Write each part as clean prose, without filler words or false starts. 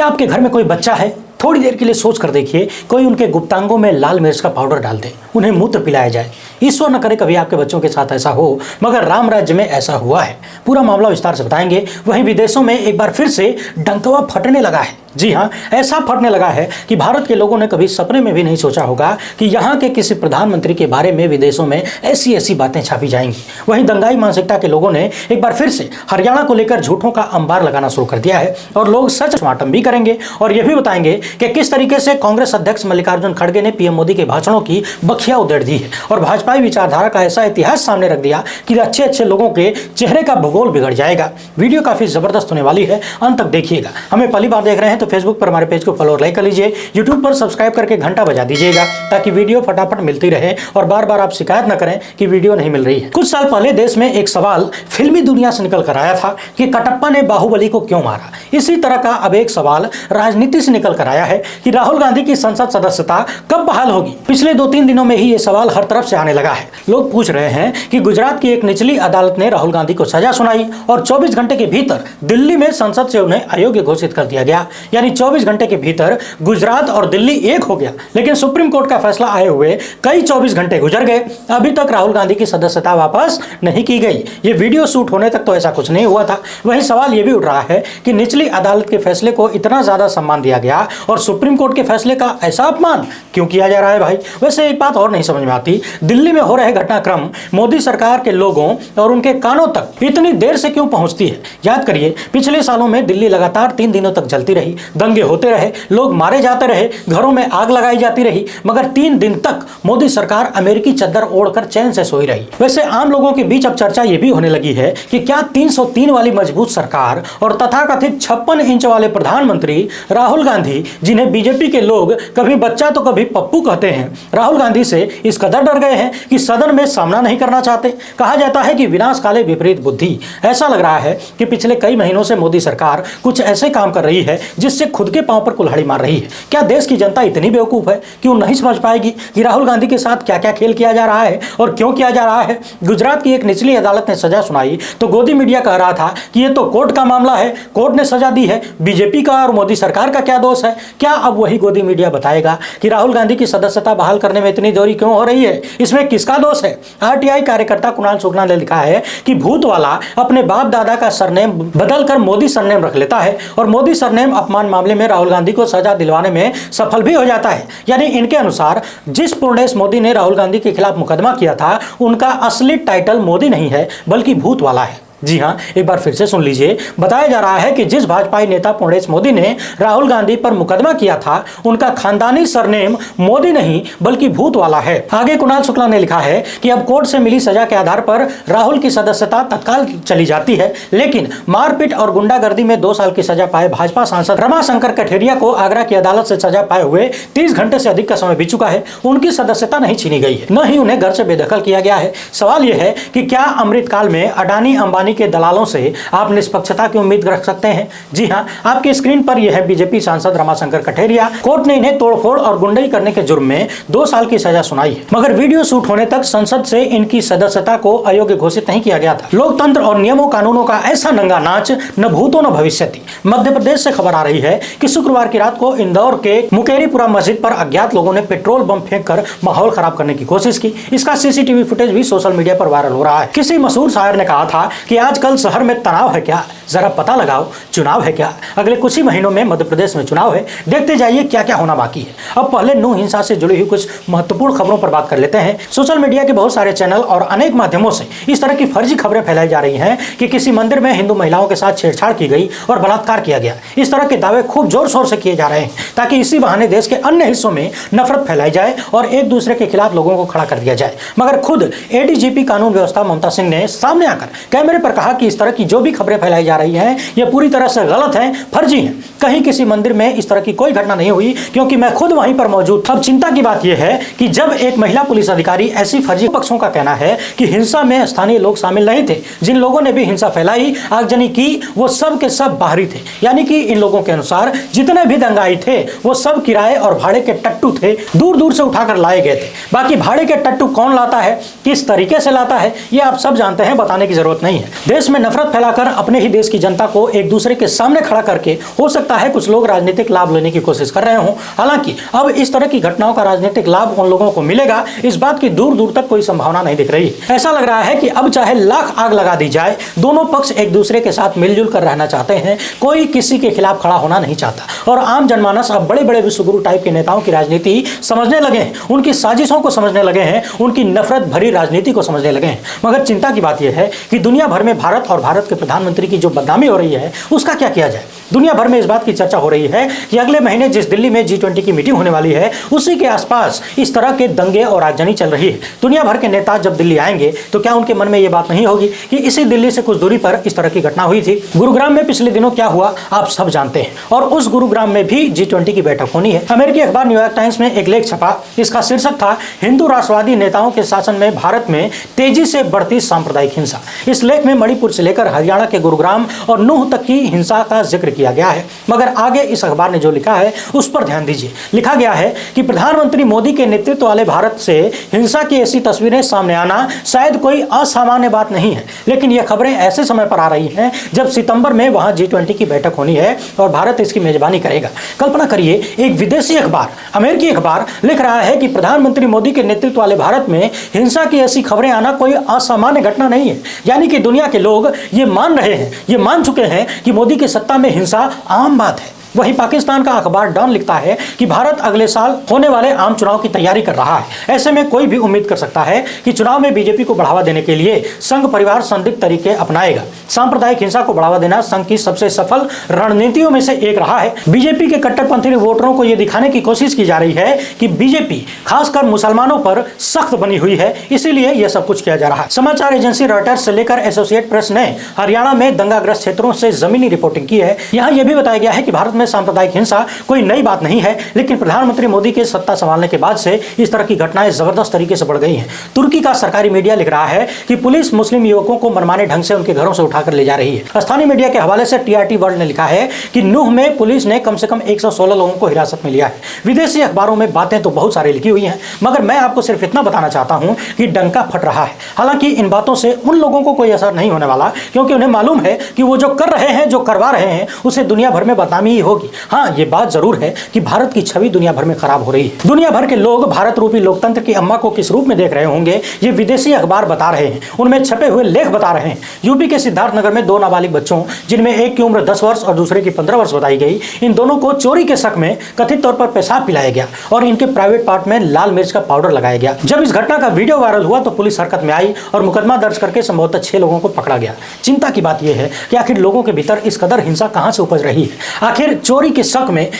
क्या आपके घर में कोई बच्चा है? थोड़ी देर के लिए सोच कर देखिए, कोई उनके गुप्तांगों में लाल मिर्च का पाउडर डाल दे, उन्हें मूत्र पिलाया जाए। ईश्वर न करे कभी आपके बच्चों के साथ ऐसा हो, मगर राम राज्य में ऐसा हुआ है। पूरा मामला विस्तार से बताएंगे। वहीं विदेशों में एक बार फिर से डंकवा फटने लगा है। जी हाँ, ऐसा फटने लगा है कि भारत के लोगों ने कभी सपने में भी नहीं सोचा होगा कि यहाँ के किसी प्रधानमंत्री के बारे में विदेशों में ऐसी ऐसी बातें छापी जाएंगी। वहीं दंगाई मानसिकता के लोगों ने एक बार फिर से हरियाणा को लेकर झूठों का अंबार लगाना शुरू कर दिया है और लोग सच समाटम भी करेंगे और यह भी बताएंगे कि किस तरीके से कांग्रेस अध्यक्ष मल्लिकार्जुन खड़गे ने पीएम मोदी के भाषणों की बखिया उधेड़ दी है और भाजपाई विचारधारा का ऐसा इतिहास सामने रख दिया कि अच्छे अच्छे लोगों के चेहरे का भूगोल बिगड़ जाएगा। वीडियो काफी जबरदस्त होने वाली है, अंत तक देखिएगा। हमें पहली बार देख रहे हैं तो फेसबुक पर हमारे पेज को फॉलो और लाइक कर लीजिए। यूट्यूब पर सब्सक्राइब करके घंटा बजा दीजिएगा ताकि वीडियो फटाफट मिलती रहे और बार बार आप शिकायत न करें कि वीडियो नहीं मिल रही है। कुछ साल पहले देश में एक सवाल फिल्मी दुनिया से निकल कर आया था कि कटप्पा ने बाहुबली को क्यों मारा। इसी तरह का अब एक सवाल राजनीति से निकल कर आया है कि राहुल गांधी की संसद सदस्यता कब बहाल होगी। पिछले 2-3 दिनों में ही ये सवाल हर तरफ से आने लगा है। लोग पूछ रहे हैं कि गुजरात की एक निचली अदालत ने राहुल गांधी को सजा सुनाई और 24 घंटे के भीतर दिल्ली में संसद से उन्हें अयोग्य घोषित कर दिया गया। यानी 24 घंटे के भीतर गुजरात और दिल्ली एक हो गया। लेकिन सुप्रीम कोर्ट का फैसला आए हुए कई 24 घंटे गुजर गए, अभी तक राहुल गांधी की सदस्यता वापस नहीं की गई। ये वीडियो शूट होने तक तो ऐसा कुछ नहीं हुआ था। वहीं सवाल यह भी उठ रहा है कि निचली अदालत के फैसले को इतना ज्यादा सम्मान दिया गया और सुप्रीम कोर्ट के फैसले का ऐसा अपमान क्यों किया जा रहा है भाई। वैसे एक बात और नहीं समझ में आती, दिल्ली में हो रहे घटनाक्रम मोदी सरकार के लोगों और उनके कानों तक इतनी देर से क्यों पहुंचती है। याद करिए, पिछले सालों में दिल्ली लगातार 3 दिनों तक जलती रही, दंगे होते रहे, लोग मारे जाते रहे, घरों में आग लगाई जाती रही, मगर 3 दिन तक मोदी सरकार अमेरिकी चद्दर ओढ़कर चैन से सोई रही। वैसे आम लोगों के बीच अब चर्चा यह भी होने लगी है कि क्या 303 वाली मजबूत सरकार और तथाकथित 56 इंच वाले प्रधानमंत्री राहुल गांधी, जिन्हें बीजेपी के लोग कभी बच्चा तो कभी पप्पू कहते हैं, राहुल गांधी से इस कदर डर गए हैं कि सदन में सामना नहीं करना चाहते। कहा जाता है कि विनाश काले विपरीत बुद्धि। ऐसा लग रहा है कि पिछले कई महीनों से मोदी सरकार कुछ ऐसे काम कर रही है जिससे खुद के पांव पर कुल्हाड़ी मार रही है। क्या देश की जनता इतनी बेवकूफ है कि वो नहीं समझ पाएगी कि राहुल गांधी के साथ क्या क्या खेल किया जा रहा है और क्यों किया जा रहा है। गुजरात की एक निचली अदालत ने सजा सुनाई तो गोदी मीडिया कह रहा था कि यह तो कोर्ट का मामला है, कोर्ट ने सजा दी है, बीजेपी का और मोदी सरकार का क्या दोष है। क्या अब वही गोदी मीडिया बताएगा कि राहुल गांधी की सदस्यता बहाल करने में इतनी देरी क्यों हो रही है, इसमें किसका दोष है। आरटीआई कार्यकर्ता कुणाल शुक्ला ने लिखा है कि भूत वाला अपने बाप दादा का सरनेम बदलकर मोदी सरनेम रख लेता है और मोदी सरनेम अपमान मामले में राहुल गांधी को सजा दिलवाने में सफल भी हो जाता है। यानी इनके अनुसार जिस पूर्णेश मोदी ने राहुल गांधी के खिलाफ मुकदमा किया था, उनका असली टाइटल मोदी नहीं है बल्कि भूत वाला है। जी हां, एक बार फिर से सुन लीजिए। बताया जा रहा है कि जिस भाजपाई नेता पूर्णेश मोदी ने राहुल गांधी पर मुकदमा किया था, उनका खानदानी सरनेम मोदी नहीं बल्कि भूत वाला है। आगे कुणाल शुक्ला ने लिखा है कि अब कोर्ट से मिली सजा के आधार पर राहुल की सदस्यता तत्काल चली जाती है, लेकिन मारपीट और गुंडागर्दी में 2 साल की सजा पाए भाजपा सांसद रमाशंकर कठेरिया को आगरा की अदालत से सजा पाए हुए 30 घंटे से अधिक का समय बीत चुका है। उनकी सदस्यता नहीं छीनी गई है, न ही उन्हें घर से बेदखल किया गया है। सवाल यह है कि क्या अमृतकाल में अडानी अंबानी के दलालों से आप निष्पक्षता की उम्मीद रख सकते हैं। जी हां, आपकी स्क्रीन पर यह है बीजेपी सांसद रमाशंकर कठेरिया। कोर्ट ने इन्हें तोड़फोड़ और गुंडई करने के जुर्म में 2 साल की सजा सुनाई है, मगर वीडियो शूट होने तक संसद से इनकी सदस्यता को अयोग्य घोषित नहीं किया गया था। लोकतंत्र और नियमों कानूनों का ऐसा नंगा नाच न भूतो न भविष्यति। मध्य प्रदेश से खबर आ रही है कि शुक्रवार की रात को इंदौर के मुकेरीपुरा मस्जिद पर अज्ञात लोगों ने पेट्रोल बम फेंककर माहौल खराब करने की कोशिश की। इसका सीसीटीवी फुटेज भी सोशल मीडिया पर वायरल हो रहा है। किसी मशहूर शायर ने कहा था कि आजकल शहर में तनाव है क्या, जरा पता लगाओ चुनाव है क्या। अगले कुछ ही महीनों में मध्य प्रदेश में चुनाव है, देखते जाइए क्या क्या होना बाकी है। अब पहले नू हिंसा से जुड़ी हुई कुछ महत्वपूर्ण खबरों पर बात कर लेते हैं। सोशल मीडिया के बहुत सारे चैनल और अनेक माध्यमों से इस तरह की फर्जी खबरें फैलाई जा रही हैं कि किसी मंदिर में हिंदू महिलाओं के साथ छेड़छाड़ की गई और बलात्कार किया गया। इस तरह के दावे खूब जोर शोर से किए जा रहे हैं ताकि इसी बहाने देश के अन्य हिस्सों में नफरत फैलाई जाए और एक दूसरे के खिलाफ लोगों को खड़ा कर दिया जाए। मगर खुद एडीजीपी कानून व्यवस्था ममता सिंह ने सामने आकर कैमरे पर कहा कि इस तरह की जो भी खबरें फैलाई जा रही हैं ये पूरी तरह से गलत हैं, फर्जी हैं। कहीं किसी मंदिर में इस तरह की कोई घटना नहीं हुई क्योंकि मैं खुद वहीं पर मौजूद था। अब चिंता की बात यह है कि जब एक महिला पुलिस अधिकारी ऐसी फर्जी पक्षों का कहना है कि हिंसा में स्थानीय लोग शामिल नहीं थे, जिन लोगों ने भी हिंसा फैलाई आगजनी की वो सब के सब बाहरी थे। यानी कि इन लोगों के अनुसार जितने भी दंगाई थे वो सब किराए और भाड़े के टट्टू थे, दूर दूर से उठाकर लाए गए थे। बाकी भाड़े के टट्टू कौन लाता है, किस तरीके से लाता है, ये आप सब जानते हैं, बताने की जरूरत नहीं है। देश में नफरत फैलाकर अपने ही देश की जनता को एक दूसरे के सामने खड़ा करके हो सकता है कुछ लोग राजनीतिक लाभ लेने की कोशिश कर रहे हों। हालांकि अब इस तरह की घटनाओं का राजनीतिक लाभ उन लोगों को मिलेगा, इस बात की दूर दूर तक कोई संभावना नहीं दिख रही। ऐसा लग रहा है कि अब चाहे लाख आग लगा दी जाए, दोनों पक्ष एक दूसरे के साथ मिलजुल कर रहना चाहते हैं, कोई किसी के खिलाफ खड़ा होना नहीं चाहता। और आम जनमानस अब बड़े बड़े विश्वगुरु टाइप के नेताओं की राजनीति समझने लगे हैं, उनकी साजिशों को समझने लगे हैं, उनकी नफरत भरी राजनीति को समझने लगे हैं। मगर चिंता की बात यह है कि दुनिया भर में भारत और भारत के प्रधानमंत्री की जो बदनामी हो रही है उसका क्या किया जाए। दुनिया भर में इस बात की चर्चा हो रही है कि अगले महीने जिस दिल्ली में G20 की मीटिंग होने वाली है उसी के आसपास इस तरह के दंगे और आगजनी चल रही है। दुनिया भर के नेता जब दिल्ली आएंगे तो क्या उनके मन में यह बात नहीं होगी कि इसी दिल्ली से कुछ दूरी पर इस तरह की घटना हुई थी। गुरुग्राम में पिछले दिनों क्या हुआ आप सब जानते हैं, और उस गुरुग्राम में भी G20 की बैठक होनी है। अमेरिकी अखबार न्यूयॉर्क टाइम्स में एक लेख छपा, इसका शीर्षक था हिंदू राष्ट्रवादी नेताओं के शासन में भारत में तेजी से बढ़ती सांप्रदायिक हिंसा। इस लेख में मणिपुर से लेकर हरियाणा के गुरुग्राम और नूह तक की हिंसा का जिक्र किया गया है। मगर आगे इस अखबार ने जो लिखा है उस पर ध्यान दीजिए। लिखा गया है कि प्रधानमंत्री मोदी के नेतृत्व वाले भारत से हिंसा की ऐसी तस्वीरें सामने आना शायद कोई असामान्य बात नहीं है, लेकिन यह खबरें ऐसे समय पर आ रही हैं जब सितंबर में वहां G20 की बैठक होनी है और भारत इसकी मेजबानी करेगा। कल्पना करिए, एक विदेशी अखबार, अमेरिकी अखबार लिख रहा है कि प्रधानमंत्री मोदी के नेतृत्व वाले भारत में हिंसा की ऐसी खबरें आना कोई असामान्य घटना नहीं है। यानी कि दुनिया के लोग ये मान रहे हैं, ये मान चुके हैं कि मोदी के सत्ता में हिंसा आम बात है। वहीं पाकिस्तान का अखबार डॉन लिखता है कि भारत अगले साल होने वाले आम चुनाव की तैयारी कर रहा है। ऐसे में कोई भी उम्मीद कर सकता है कि चुनाव में बीजेपी को बढ़ावा देने के लिए संघ परिवार संदिग्ध तरीके अपनाएगा। सांप्रदायिक हिंसा को बढ़ावा देना संघ की सबसे सफल रणनीतियों में से एक रहा है। बीजेपी के कट्टरपंथी वोटरों को यह दिखाने की कोशिश की जा रही है कि बीजेपी खासकर मुसलमानों पर सख्त बनी हुई है, इसीलिए यह सब कुछ किया जा रहा है। समाचार एजेंसी रॉयटर्स से लेकर एसोसिएट प्रेस ने हरियाणा में दंगाग्रस्त क्षेत्रों से जमीनी रिपोर्टिंग की है। यहाँ यह भी बताया गया है कि भारत में सांप्रदायिक हिंसा कोई नई बात नहीं है, लेकिन प्रधानमंत्री मोदी के सत्ता संभालने के बाद से इस तरह की घटनाएं जबरदस्त तरीके से बढ़ गई हैं। तुर्की का सरकारी मीडिया लिख रहा है कि पुलिस मुस्लिम युवकों को मनमाने ढंग से उनके घरों से उठाकर ले जा रही है। स्थानीय मीडिया के हवाले से TRT वर्ल्ड ने लिखा है कि नूह में पुलिस ने कम से कम 116 लोगों को हिरासत में लिया है। विदेशी अखबारों में बातें तो बहुत सारी लिखी हुई हैं, मगर मैं आपको सिर्फ इतना बताना चाहता हूं कि डंका फट रहा है। हालांकि इन बातों से उन लोगों को कोई असर नहीं होने वाला, क्योंकि उन्हें मालूम है कि वो जो कर रहे हैं, जो करवा रहे हैं, उसे दुनिया भर में बदनामी ही होगी। हाँ, ये बात जरूर है कि भारत की छवि दुनिया भर में खराब हो रही है। दुनिया भर के लोग भारत रूपी लोकतंत्र की अम्मा को किस रूप में देख रहे होंगे, ये विदेशी अखबार बता रहे हैं, उनमें छपे हुए लेख बता रहे हैं। यूपी के सिद्धार्थनगर में 2 नाबालिग बच्चों, जिनमें एक की उम्र 10 वर्ष और दूसरे की 15 वर्ष बताई गई, इन दोनों को चोरी के शक में कथित तौर पर पेशाब पिलाया गया और इनके प्राइवेट पार्ट में लाल मिर्च का पाउडर लगाया गया। जब इस घटना का वीडियो वायरल हुआ तो पुलिस हरकत में आई और मुकदमा दर्ज करके संभवतः 6 लोगों को पकड़ा गया। चिंता की बात यह है कि आखिर लोगों के भीतर इस कदर हिंसा कहां से उपज रही है। आखिर चोरी के शक में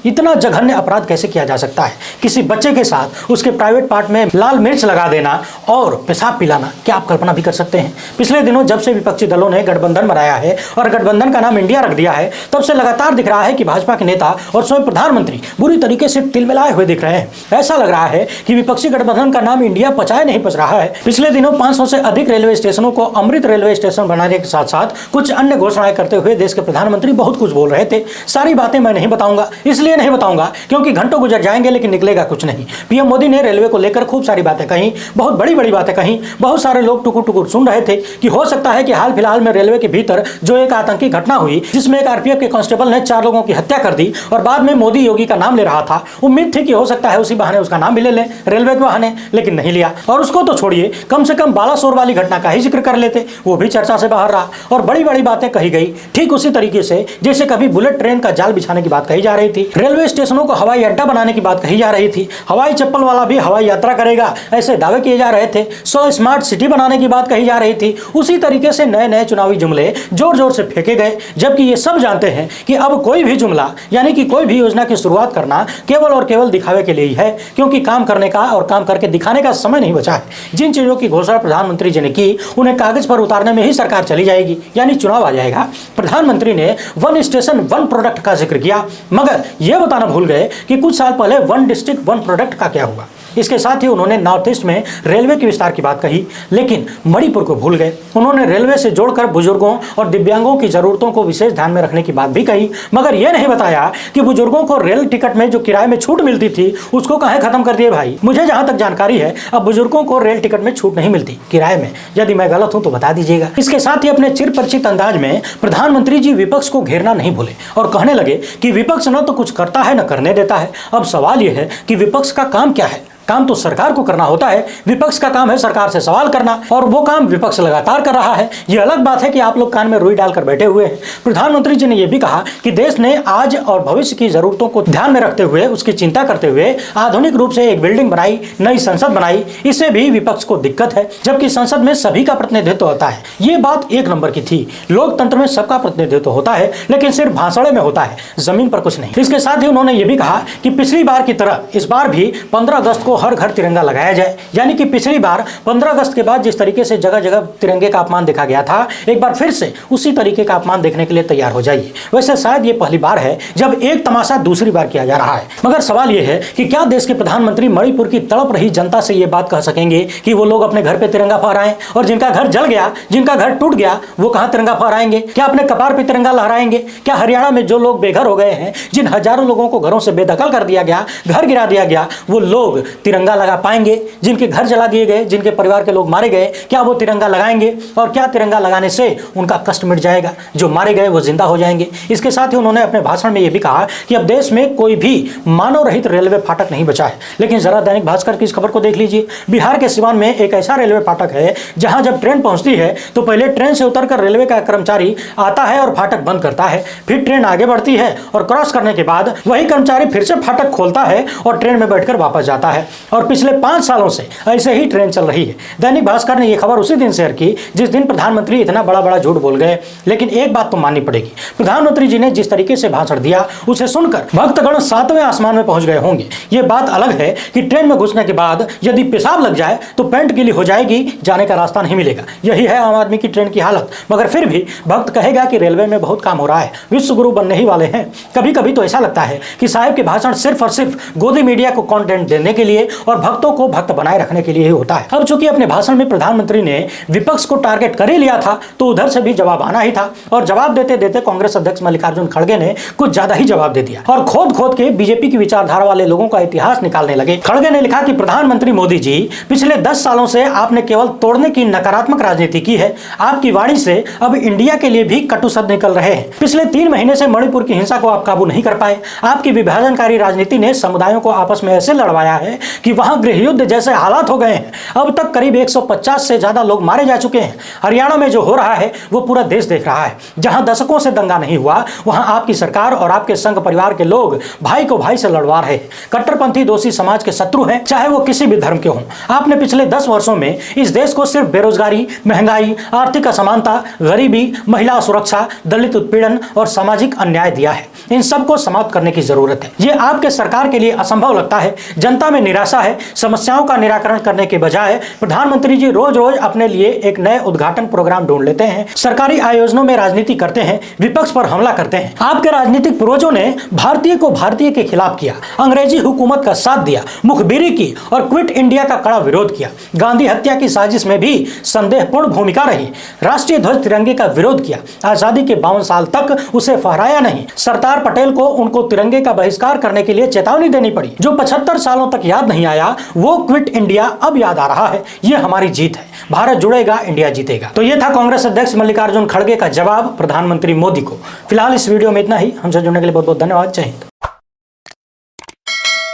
इतना जघन्य अपराध कैसे किया जा सकता है। किसी बच्चे के साथ उसके प्राइवेट पार्ट में लाल मिर्च लगा देना और पेशाब पिलाना, क्या आप कल्पना भी कर सकते हैं। पिछले दिनों जब से विपक्षी दलों ने गठबंधन बनाया है और गठबंधन का नाम इंडिया रख दिया है, तब से लगातार दिख रहा है कि भाजपा के नेता और स्वयं प्रधानमंत्री बुरी तरीके से तिलमिलाए हुए दिख रहे हैं। ऐसा लग रहा है कि विपक्षी गठबंधन का नाम इंडिया पचाए नहीं पच रहा है। पिछले दिनों 500 से अधिक रेलवे स्टेशनों को अमृत रेलवे स्टेशन बनाने के साथ साथ कुछ अन्य घोषणाएं करते हुए देश के प्रधानमंत्री बहुत कुछ बोल रहे थे। सारी बातें मैं नहीं बताऊंगा, इसलिए नहीं बताऊंगा क्योंकि घंटों गुजर जाएंगे लेकिन निकलेगा कुछ नहीं। पीएम मोदी ने रेलवे को लेकर खूब सारी बातें कही, बहुत बड़ी बड़ी बातें कही। बहुत सारे लोग टुकुर टुकुर सुन रहे थे कि हो सकता है कि हाल फिलहाल में रेलवे के भीतर जो एक आतंकी घटना हुई, जिसमें एक आरपीएफ के कांस्टेबल ने 4 लोगों की हत्या कर दी और बाद में मोदी योगी का नाम ले रहा था। उम्मीद थी कि हो सकता है उसी बहाने उसका नाम भी ले लें, रेलवे के बहाने, लेकिन नहीं लिया। और उसको तो छोड़िए, कम से कम बालासोर वाली घटना का ही जिक्र कर लेते, वो भी चर्चा से बाहर रहा और बड़ी बड़ी बातें कही गई। ठीक उसी तरीके से जैसे कभी बुलेट ट्रेन का जाल बिछाने की बात कही जा रही थी, रेलवे स्टेशनों को हवाई अड्डा बनाने की बात कही जा रही थी, हवाई चप्पल वाला भी हवाई यात्रा करेगा, ऐसे दावे किए जा रहे थे, 100 स्मार्ट सिटी बनाने की बात कही जा रही थी। उसी तरीके से नए नए चुनावी जुमले जोर जोर से फेंके गए, जबकि ये सब जानते हैं कि अब कोई भी जुमला यानी कि कोई भी योजना की शुरुआत करना केवल और केवल दिखावे के लिए ही है, क्योंकि काम करने का और काम करके दिखाने का समय नहीं बचा है। जिन चीजों की घोषणा प्रधानमंत्री जी ने की, उन्हें कागज पर उतारने में ही सरकार चली जाएगी, यानी चुनाव आ जाएगा। प्रधानमंत्री ने 1 स्टेशन 1 प्रोडक्ट का जिक्र किया, मगर यह बताना भूल गए कि कुछ साल पहले 1 डिस्ट्रिक्ट 1 प्रोडक्ट का क्या हुआ। इसके साथ ही उन्होंने नॉर्थ ईस्ट में रेलवे के विस्तार की बात कही, लेकिन मणिपुर को भूल गए। उन्होंने रेलवे से जोड़कर बुजुर्गों और दिव्यांगों की जरूरतों को विशेष ध्यान में रखने की बात भी कही, मगर यह नहीं बताया कि बुजुर्गों को रेल टिकट में जो किराए में छूट मिलती थी उसको कहें खत्म कर दिए भाई। मुझे जहां तक जानकारी है अब बुजुर्गों को रेल टिकट में छूट नहीं मिलती किराए में। यदि मैं गलत हूं तो बता दीजिएगा। इसके साथ ही अपने चिरपरिचित अंदाज में प्रधानमंत्री जी विपक्ष को घेरना नहीं भूले और कहने लगे कि विपक्ष न तो कुछ करता है न करने देता है। अब सवाल यह है कि विपक्ष का काम क्या है? काम तो सरकार को करना होता है। विपक्ष का काम है सरकार से सवाल करना और वो काम विपक्ष लगातार कर रहा है। ये अलग बात है कि आप लोग कान में रुई डालकर बैठे हुए हैं। प्रधानमंत्री जी ने यह भी कहा कि देश ने आज और भविष्य की जरूरतों को ध्यान में रखते हुए, उसकी चिंता करते हुए आधुनिक रूप से एक बिल्डिंग बनाई, नई संसद बनाई। इससे भी विपक्ष को दिक्कत है, जबकि संसद में सभी का प्रतिनिधित्व होता है। ये बात एक नंबर की थी। लोकतंत्र में सबका प्रतिनिधित्व होता है, लेकिन सिर्फ भाषण में होता है, जमीन पर कुछ नहीं। इसके साथ ही उन्होंने ये भी कहा कि पिछली बार की तरह इस बार भी 15 अगस्त को हर घर तिरंगा लगाया जाए। यानी कि पिछली बार 15 अगस्त के बाद जिस तरीके से जगह जगह तिरंगे का अपमान देखा गया था, एक बार फिर से उसी तरीके का अपमान देखने के लिए तैयार हो जाइए। वैसे शायद ये पहली बार है जब एक तमाशा दूसरी बार किया जा रहा है। मगर सवाल यह है कि क्या देश के प्रधानमंत्री मणिपुर की तड़प रही जनता से ये बात कह सकेंगे कि वो लोग अपने घर पे तिरंगा फहराएं, और जिनका घर जल गया, जिनका घर टूट गया, वो कहां तिरंगा फहराएंगे? क्या अपने कपार पे तिरंगा लहराएंगे? क्या हरियाणा में जो लोग बेघर हो गए हैं, जिन हजारों लोगों को घरों से बेदखल कर दिया गया, घर गिरा दिया गया, वो लोग तिरंगा लगा पाएंगे? जिनके घर जला दिए गए, जिनके परिवार के लोग मारे गए, क्या वो तिरंगा लगाएंगे? और क्या तिरंगा लगाने से उनका कष्ट मिट जाएगा? जो मारे गए वो जिंदा हो जाएंगे। इसके साथ ही उन्होंने अपने भाषण में यह भी कहा कि अब देश में कोई भी मानव रहित रेलवे फाटक नहीं बचा है। लेकिन जरा दैनिक भास्कर की इस खबर को देख लीजिए। बिहार के सिवान में एक ऐसा रेलवे फाटक है जहां जब ट्रेन पहुंचती है तो पहले ट्रेन से उतरकर रेलवे का कर्मचारी आता है और फाटक बंद करता है, फिर ट्रेन आगे बढ़ती है और क्रॉस करने के बाद वही कर्मचारी फिर से फाटक खोलता है और ट्रेन में बैठकर वापस जाता है। और पिछले 5 सालों से ऐसे ही ट्रेन चल रही है। दैनिक भास्कर ने यह खबर उसी दिन शेयर की जिस दिन प्रधानमंत्री इतना बड़ा बड़ा झूठ बोल गए। लेकिन एक बात तो माननी पड़ेगी, प्रधानमंत्री जी ने जिस तरीके से भाषण दिया उसे सुनकर भक्तगण 7वें आसमान में पहुंच गए होंगे। यह बात अलग है कि ट्रेन में घुसने के बाद यदि पेशाब लग जाए तो पैंट गीली हो जाएगी, जाने का रास्ता नहीं मिलेगा। यही है आम आदमी की ट्रेन की हालत। मगर फिर भी भक्त कहेगा कि रेलवे में बहुत काम हो रहा है, विश्व गुरु बनने ही वाले हैं। कभी कभी तो ऐसा लगता है कि साहब के भाषण सिर्फ और सिर्फ गोदी मीडिया को कंटेंट देने के लिए और भक्तों को भक्त बनाए रखने के लिए ही होता है। अब चूंकि अपने भाषण में प्रधानमंत्री ने विपक्ष को टारगेट कर ही लिया था तो उधर से भी जवाब आना ही था, और जवाब देते देते कांग्रेस अध्यक्ष मल्लिकार्जुन खड़गे ने कुछ ज्यादा ही जवाब दे दिया और खोद खोद के बीजेपी की विचारधारा वाले लोगों का इतिहास निकालने लगे। खड़गे ने लिखा कि प्रधानमंत्री मोदी जी, पिछले 10 सालों से आपने केवल तोड़ने की नकारात्मक राजनीति की है। आपकी वाणी से अब इंडिया के लिए भी कटु शब्द निकल रहे हैं। पिछले 3 महीने से मणिपुर की हिंसा को आप काबू नहीं कर पाए। आपकी विभाजनकारी राजनीति ने समुदायों को आपस में ऐसे लड़वाया है कि वहां गृह युद्ध जैसे हालात हो गए हैं। अब तक करीब 150 से ज्यादा लोग मारे जा चुके हैं। हरियाणा में जो हो रहा है वो पूरा देश देख रहा है। जहां दशकों से दंगा नहीं हुआ वहां आपकी सरकार और आपके संघ परिवार के लोग भाई को भाई से लड़वा रहे हैं। कट्टरपंथी दोषी समाज के शत्रु हैं, चाहे वो किसी भी धर्म के हों। आपने पिछले 10 वर्षों में इस देश को सिर्फ बेरोजगारी, महंगाई, आर्थिक असमानता, गरीबी, महिला सुरक्षा, दलित उत्पीड़न और सामाजिक अन्याय दिया है। इन सबको समाप्त करने की जरूरत है। ये आपके सरकार के लिए असंभव लगता है। जनता में निराशा है। समस्याओं का निराकरण करने के बजाय प्रधानमंत्री जी रोज रोज अपने लिए एक नए उद्घाटन प्रोग्राम ढूंढ लेते हैं, सरकारी आयोजनों में राजनीति करते हैं, विपक्ष पर हमला करते हैं। आपके राजनीतिक पूर्वजों ने भारतीय को भारतीय के खिलाफ किया, अंग्रेजी हुकूमत का साथ दिया, मुखबिरी की और क्विट इंडिया का कड़ा विरोध किया। गांधी हत्या की साजिश में भी संदेहपूर्ण भूमिका रही। राष्ट्रीय ध्वज तिरंगे का विरोध किया। आजादी के 52 साल तक उसे फहराया नहीं। सरदार पटेल को उनको तिरंगे का बहिष्कार करने के लिए चेतावनी देनी पड़ी। जो 75 सालों तक याद नहीं आया वो क्विट इंडिया अब याद आ रहा है। ये हमारी जीत है। भारत जुड़ेगा, इंडिया जीतेगा। तो ये था कांग्रेस अध्यक्ष मल्लिकार्जुन खड़गे का जवाब प्रधानमंत्री मोदी को। फिलहाल इस वीडियो में इतना ही। हमसे जुड़ने के लिए बहुत बहुत धन्यवाद। जय हिंद।